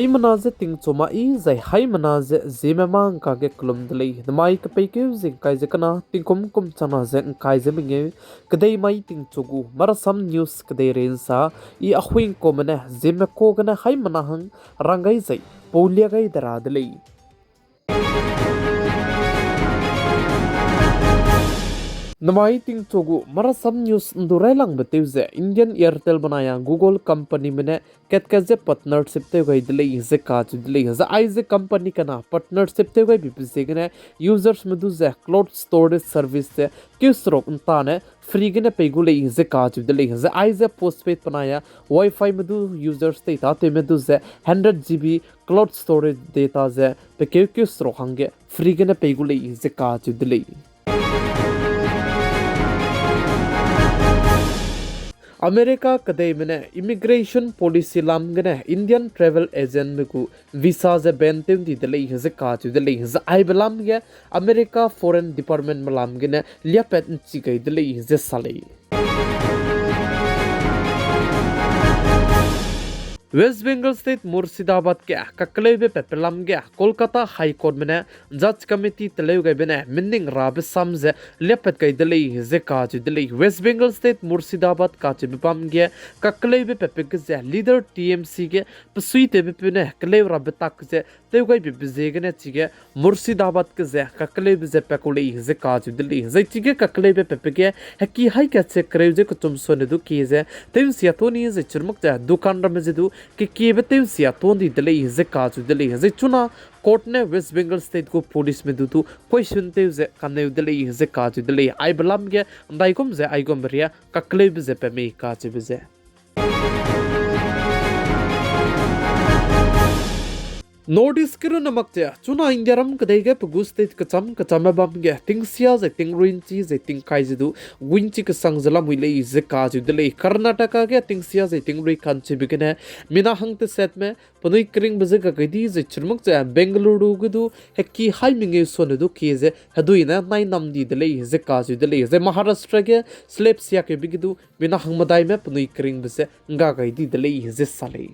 ai manaze ting choma I zai hai manaze Zememanka ge klum dlei mai ka pe ke zing kai ze kana ting kum chana ze kai ze minge kadai mai ting chogu mara sam news kadai ren sa I ahuing ko mane Zeme ko gana hai manahang rangai zai polia gai dara dlei Namai ting chogu mara sam news ndurai lang beteuze Indian Airtel banaya Google company mene ketkaze partnership te gai dile ze ka chu dile za aize company kana partnership te gai bipse gene users medu ze cloud storage service te kisrok untane free gene pegule ze ka chu dile za aize postpaid banaya wifi medu users te ta te medu ze 100 GB cloud storage data ze pe kisrok hange free gene pegule ze ka chu dile America kadai mene immigration policy lam gane Indian travel agent meku visa ze bentim di dele ze ka chu dele ze ai belam ge America foreign department malam gane liapet chi gai dele ze sale West Bengal State Murshidabad ke kaklebe pepelam ge Kolkata High Court mene judge committee telew ge bene minning rab samze lepet kai dele ze ka chu dele West Bengal State Murshidabad ka chu bipam ge kaklebe pepe ge leader TMC ge psui te bipne klew rab tak ze tew gai bibze ge ne chi ge Murshidabad ge ze kaklebe ze pekule ze ka chu dele ze chi ge kaklebe pepe ge haki hai ka che krew ze kutum sone du ki ze tew siatoni ze churmuk ja dukan ram ze du कि केबते सिया तोंदी दले जे काजु दले जे चुना court ने waste Bengal state को police में दुतु question ते जे कने दले जे काजु दले आई बलम के दाइकोम जे आइकोम बरिया ककले जे पे मे काजु जे Notice kiro namak ja chuna indiaram kadaiga pugustate kacham bam ge tingsia ze tingruinchi ze tingkai zidu winchi ka sangjala muile ze ka ju dele Karnataka ge tingsia ze tingri kanchi bigene mina hangte set me panui kring beze ka gadi ze churmuk ja Bengaluru gudu hekki hai minge sonedu ki ze haduina nai namdi dele ze ka ju dele ze Maharashtra ge slepsia ke bigidu mina hangmadai me panui kring beze nga gadi dele ze sale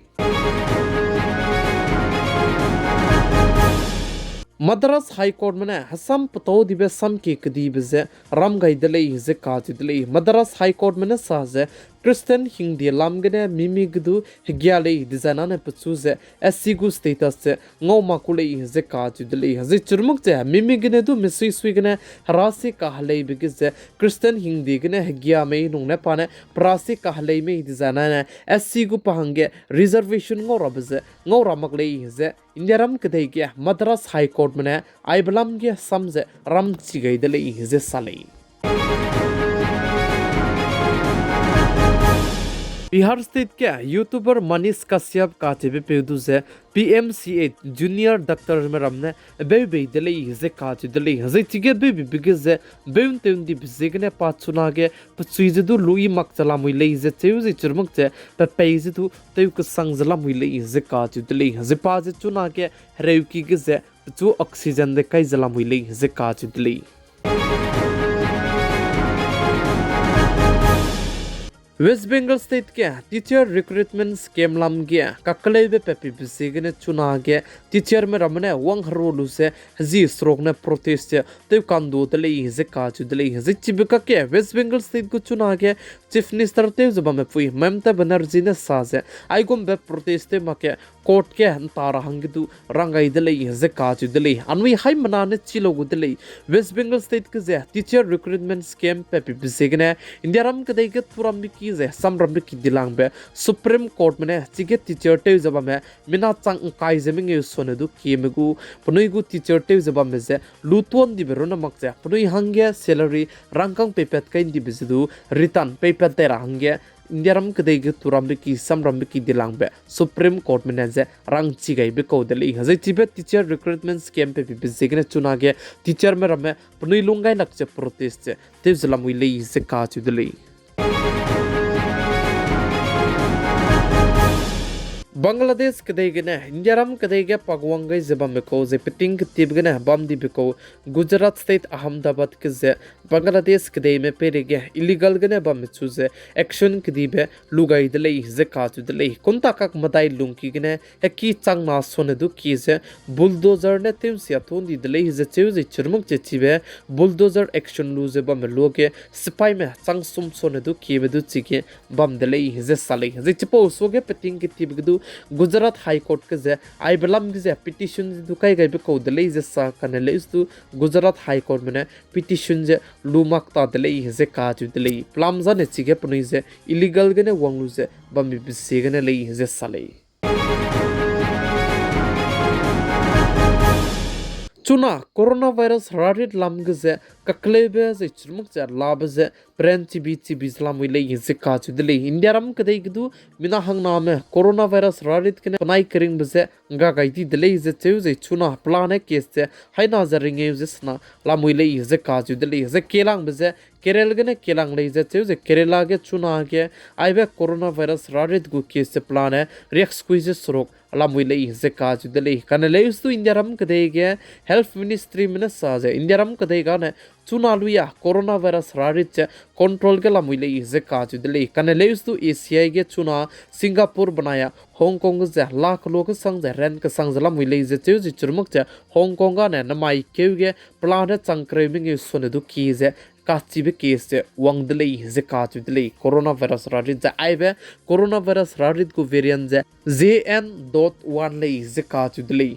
Madras High Court mane Hasam pato dibe sam ki kadi bize ram gai dele ze ka dele Madras High Court mane saze Kristen Hindi lamgene mimi gdu hyale dizana ne putsuze SC gu status se ngoma kule ze ka dele ze churmuk je mimi gene du misui sui gene rasi ka hale bigize Kristen Hindi gene hygya me nung ne pane prasi ka hale me dizana ne SC gu pahange reservation ngo rabze ngo ramakle ze Indiaram kadai ge Madras High Court mane ai balam ge samze ram chi gai dele ze sale Bihar State के YouTuber Manish Kashyap का चेबे पेदु से PMCA junior doctor में रमने बे दले जे काच दले जे चिगे बे बिगे जे बेउन तेउन दि बिजेगने पाचुना के पचुइजे दु Louis मक चला मुइले जे चेउजे चुरमक जे पेजे दु तेउ क संगजला मुइले जे काच दले जे पाजे चुना के रेउकी के जे चु ऑक्सीजन दे काई जला मुइले जे काच दले West Bengal State के teacher recruitment scam lam गया ककले बे पेपी बिसेगने चुना गया teacher में रमने वंग हरोलु से जी स्ट्रोक ने protest ते कांदो तले इजे काचु तले इजे चिबका के West Bengal State को चुना गया chief minister ते जब में पुई ममता बनर्जी ने साजे आइगोम बे protest मके कोर्ट के तारा हंगिदु रंगाई दले इजे काचु दले अनवी हाई मनाने चिलो दले West Bengal State के teacher recruitment scam पेपी बिसेगने इंडियारम के देगे तुरम की जे samram ki dilang be Supreme Court mane chige teacher te jaba me mina chang kai jeming yu sonedu kimegu punui gu teacher te jaba me je luton di berona makja punui hangya salary rangkang pepet kain di bizu return pepet te hangya Indiaram kadai ge turam ki samram ki dilang be Supreme Court mane je rang chigai be ko deli haje chibe teacher recruitment scam pe bizigne chuna ge teacher me rame punui lungai lakche protest te zlamui le ze ka chu deli Bangladesh kadegene Indiaram kadege pagwangai zebameko ze piting tibgene bamdi biko Gujarat state Ahmedabad kze Bangladesh kademe perege illegal gene bamichu ze action kdibe lugai dele ze katu dele konta kak madai lungki gene eki changma sonedu kize bulldozer ne tim siaton di dele ze cheuze churmuk chechibe bulldozer action luze bameloge spy me changsum sonedu kibedu chike bam dele ze sale ze chipo soge piting tibgdu Gujarat High Court ke ze ai belam ke ze petition du kai gai be ko de le ze sa kan le istu Gujarat High Court mene petition je lumak ta de le ze ka ju de le plam za ne chi ge pnui ze illegal ge ne wanglu ze bam bi se ge ne le ze sa le Chuna coronavirus rarit lamgze kaklebe ze churmuk cha labze prenchi bichi bislam wile yinse ka chu dele India ram kadai gdu mina hang name coronavirus rarit kene panai kering bze nga gaiti dele ze cheu ze chuna plane keste haina zaringe zesna lam wile yinse ka chu dele ze kelang bze Kerala gene kelang le ze cheu ze Kerala ge chuna ge aibe coronavirus rarit gu keste plane rex squeeze sorok alam wile ze ka chu dele kanale ustu India ram kadai ge health ministry mena sa ze India ram kadai ga ne chuna luya coronavirus rarit control ke lam wile ze ka chu dele kanale ustu Asia ge chuna Singapore banaya Hong Kong ze lakh lok sang ze ren ka sang lam wile ze cheu ze churmuk che Hong Kong ga ne namai keu ge plane changkre ming sone du ki ze kachibe case wang dele ze ka chu dele coronavirus rarit ze aibe coronavirus rarit ku variant ze JN.1 le ze ka chu dele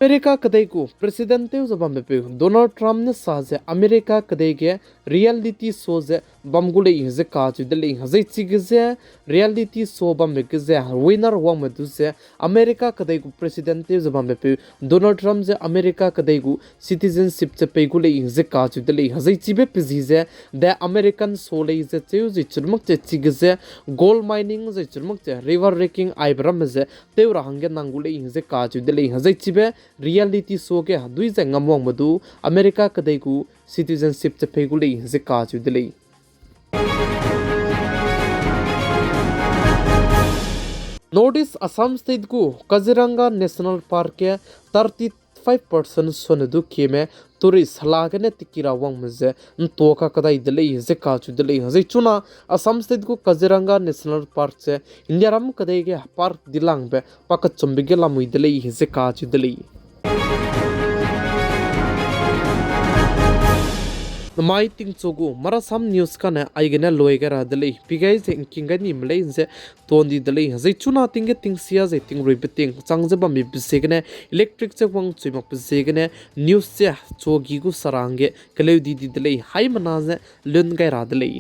America kadai ku presidente zabam pe Donald Trump ne saze America kadai ge reality show ze bamgule ze ka chu dele hazai chigze reality show bam ge winner wang medu ze America kadai ku presidente zabam pe Donald Trump ze America kadai ku citizenship che pe gule ze ka chu dele hazai chibe pe ze the American show le ze cheu ze churmuk che chigze gold mining ze churmuk che river wrecking aibram ze teura hange nangule ze ka chu dele hazai chibe reality show ke dui ze ngamwang madu America kadai ku citizenship che pegule ze ka chu dele Notice Assam state ku Kaziranga National Park ke 35% sonedu keme tourist halagane tikira wang mze ntoka kadai dele ze ka chu dele ze chuna Assam state ku Kaziranga National Park se India ram kadai ge park dilang be pakat chumbige lamui dele ze ka chu dele Namai ting chogu marasam news kana aigena loigara dele pigai ze kingani mlei ze tondi dele ze chuna tinge tingsia ze ting repeating changzeba mi bisegne electric che wang chuimak bisegne news che chogi gu sarange kaleudi di dele hai manaze lun gai ra dele